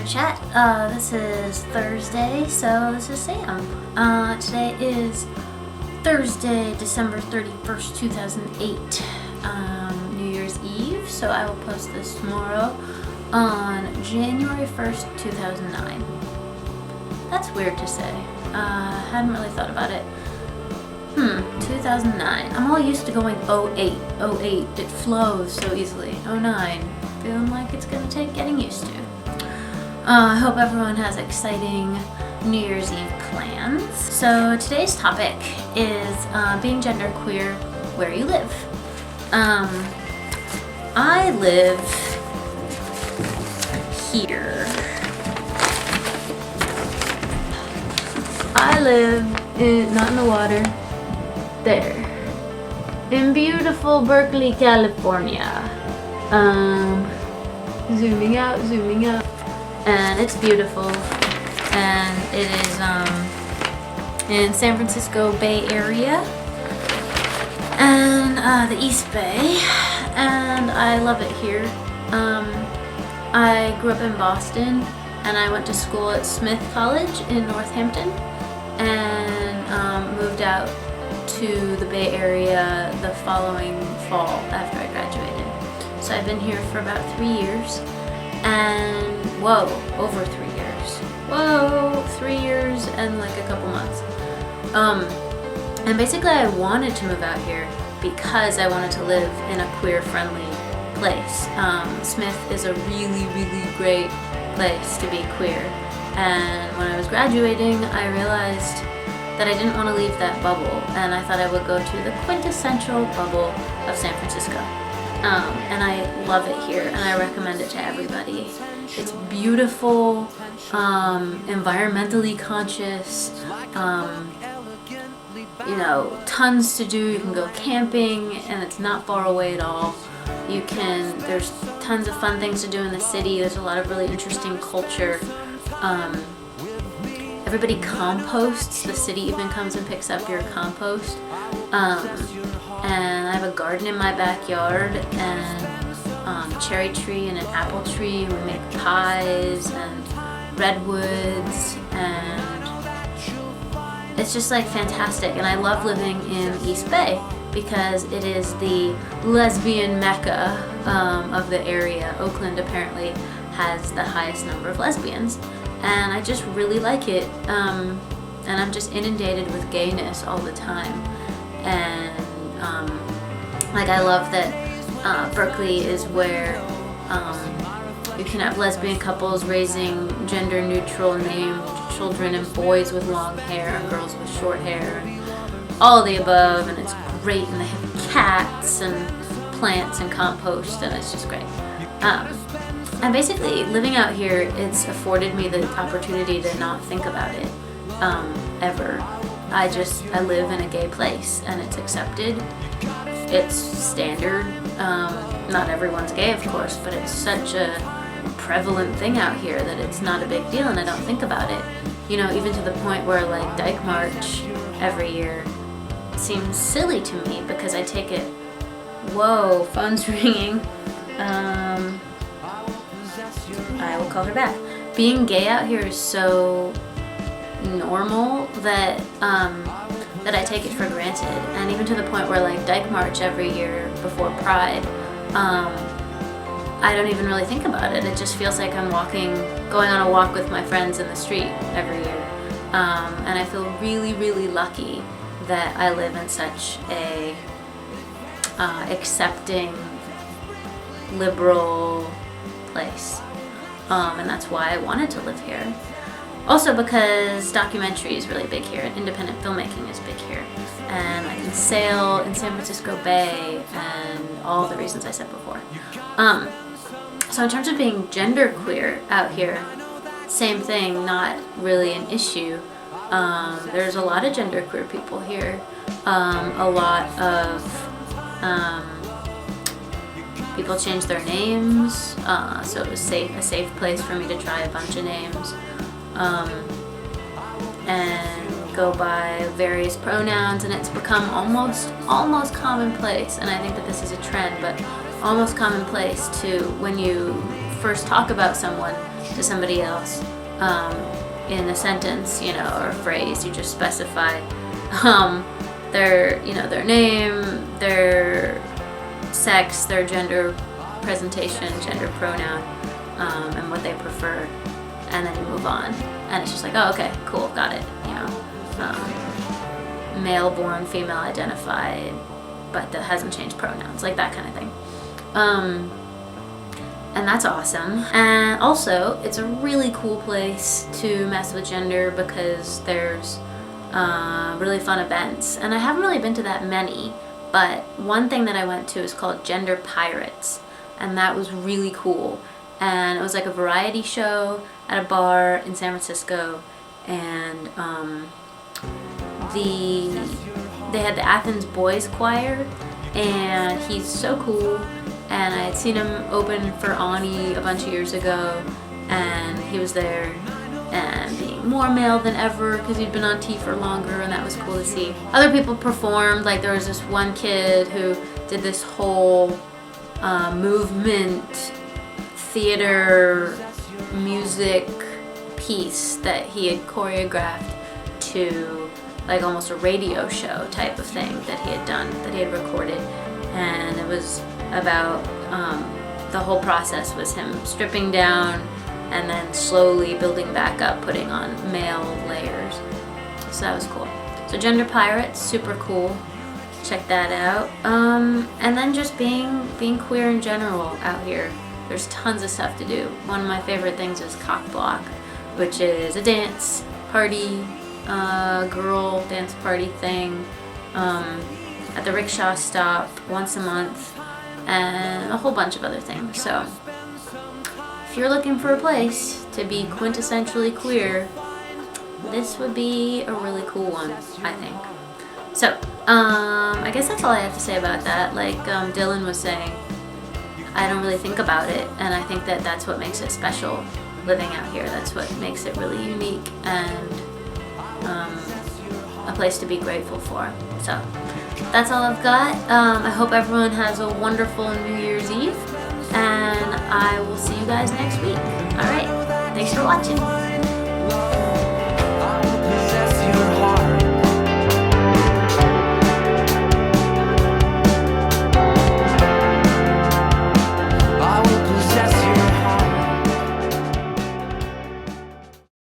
GenderqueerChat. This is Thursday, so this is Sam. Today is Thursday, December 31st, 2008, New Year's Eve, so I will post this tomorrow on January 1st, 2009. That's weird to say. Hadn't really thought about it. 2009. I'm all used to going 08. It flows so easily. 09. Feeling like it's gonna take getting used to. I hope everyone has exciting New Year's Eve plans. So today's topic is being genderqueer where you live. I live here. I live not in the water, there, in beautiful Berkeley, California. Zooming out, and it's beautiful, and it is in San Francisco Bay Area, and the East Bay, and I love it here. I grew up in Boston, and I went to school at Smith College in Northampton, and moved out to the Bay Area the following fall after I graduated. So I've been here for about 3 years, and over 3 years. 3 years and like a couple months. And basically I wanted to move out here because I wanted to live in a queer-friendly place. Smith is a really, really great place to be queer. And when I was graduating, I realized that I didn't want to leave that bubble, and I thought I would go to the quintessential bubble of San Francisco. And I love it here, and I recommend it to everybody. It's beautiful, environmentally conscious, tons to do. You can go camping, and it's not far away at all. There's tons of fun things to do in the city. There's a lot of really interesting culture. Everybody composts. The city even comes and picks up your compost. And I have a garden in my backyard, and cherry tree and an apple tree. We make pies and redwoods, and it's just like fantastic. And I love living in East Bay because it is the lesbian mecca of the area. Oakland apparently has the highest number of lesbians, and I just really like it. And I'm just inundated with gayness all the time. And I love that Berkeley is where you can have lesbian couples raising gender-neutral named children, and boys with long hair and girls with short hair, and all of the above, and it's great. And they have cats and plants and compost, and it's just great. And basically, living out here, it's afforded me the opportunity to not think about it ever. I live in a gay place, and it's accepted. It's standard. Not everyone's gay, of course, but it's such a prevalent thing out here that it's not a big deal, and I don't think about it. Even to the point where Dyke March every year seems silly to me because I take it. Whoa, phone's ringing. I will call her back. Being gay out here is so normal that I take it for granted, and even to the point where Dyke March every year before Pride, I don't even really think about it. It just feels like I'm going on a walk with my friends in the street every year, and I feel really, really lucky that I live in such a accepting, liberal place, and that's why I wanted to live here. Also because documentary is really big here, and independent filmmaking is big here, and I can sail in San Francisco Bay, and all the reasons I said before. So in terms of being genderqueer out here, same thing, not really an issue. There's a lot of genderqueer people here. A lot of people change their names, so it was a safe place for me to try a bunch of names. And go by various pronouns, and it's become almost commonplace, and I think that this is a trend, but almost commonplace to, when you first talk about someone, to somebody else in a sentence, you know, or a phrase. You just specify their, you know, their name, their sex, their gender presentation, gender pronoun, and what they prefer, and then you move on. And it's just like, oh, okay, cool, got it. You know, male born, female identified, but that hasn't changed pronouns, like that kind of thing. And that's awesome. And also, it's a really cool place to mess with gender because there's really fun events. And I haven't really been to that many, but one thing that I went to is called Gender Pirates, and that was really cool. And it was like a variety show at a bar in San Francisco, and they had the Athens Boys Choir, and he's so cool. And I had seen him open for Ani a bunch of years ago, and he was there and being more male than ever because he'd been on T for longer, and that was cool to see. Other people performed, like there was this one kid who did this whole movement theater music piece that he had choreographed to like almost a radio show type of thing that he had done, that he had recorded. And it was about the whole process was him stripping down and then slowly building back up, putting on male layers. So that was cool. So Gender Pirates, super cool. Check that out. And then just being queer in general out here. There's tons of stuff to do. One of my favorite things is Cock Block, which is a dance party, girl dance party thing at the rickshaw stop once a month, and a whole bunch of other things. So if you're looking for a place to be quintessentially queer, this would be a really cool one, I think. So I guess that's all I have to say about that. Like Dylan was saying, I don't really think about it, and I think that that's what makes it special living out here. That's what makes it really unique and a place to be grateful for. So that's all I've got. I hope everyone has a wonderful New Year's Eve, and I will see you guys next week. All right, thanks for watching.